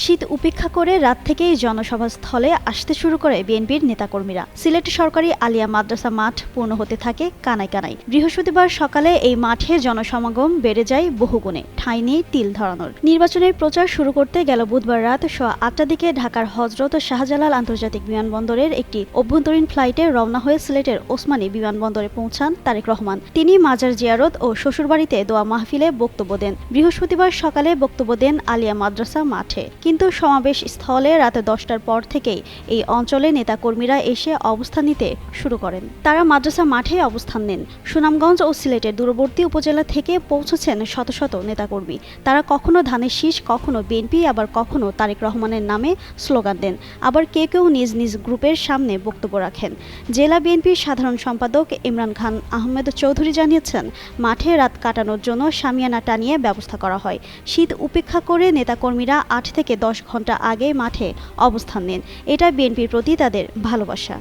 শীত উপেক্ষা করে রাত থেকেই জনসভাস্থলে আসতে শুরু করে বিএনপির নেতাকর্মীরা। সিলেট সরকারি আলিয়া মাদ্রাসা মাঠ পূর্ণ হতে থাকে কানায় কানায়। বৃহস্পতিবার সকালে এই মাঠে জনসমাগম বেড়ে যায় বহুগুণে, ঠাঁই নেই তিল ধরানোর। নির্বাচনের প্রচার শুরু করতে গেল বুধবার রাত 8টার দিকে ঢাকার হযরত শাহজালাল আন্তর্জাতিক বিমানবন্দরের একটি অভ্যন্তরীণ ফ্লাইটে রওনা হয়ে সিলেটের ওসমানী বিমানবন্দরে পৌঁছান তারেক রহমান। তিনি মাজার জিয়ারত ও শ্বশুরবাড়িতে দোয়া মাহফিলে বক্তব্য দেন। বৃহস্পতিবার সকালে বক্তব্য দেন আলিয়া মাদ্রাসা মাঠে। কিন্তু সমাবেশ স্থলে রাত 10টার পর থেকেই এই অঞ্চলে নেতাকর্মীরা এসে অবস্থান নিতে শুরু করেন। তারা মাদ্রাসা মাঠে অবস্থান নেন। সুনামগঞ্জ ও সিলেটের দূরবর্তী উপজেলা থেকে পৌঁছেছেন শত শত নেতাকর্মী। তারা কখনো ধানের শীষ, কখনো বিএনপি, আবার কখনো তারেক রহমানের নামে স্লোগান দেন। আবার কেউ কেউ নিজ নিজ গ্রুপের সামনে বক্তব্য রাখেন। জেলা বিএনপির সাধারণ সম্পাদক ইমরান খান আহমেদ চৌধুরী জানিয়েছেন, মাঠে রাত কাটানোর জন্য শামিয়ানা টানিয়ে ব্যবস্থা করা হয়। শীত উপেক্ষা করে নেতাকর্মীরা 8 থেকে 10 ঘন্টা আগে মাঠে অবস্থান নেন। এটা বিএনপির প্রতি তাদের ভালোবাসা।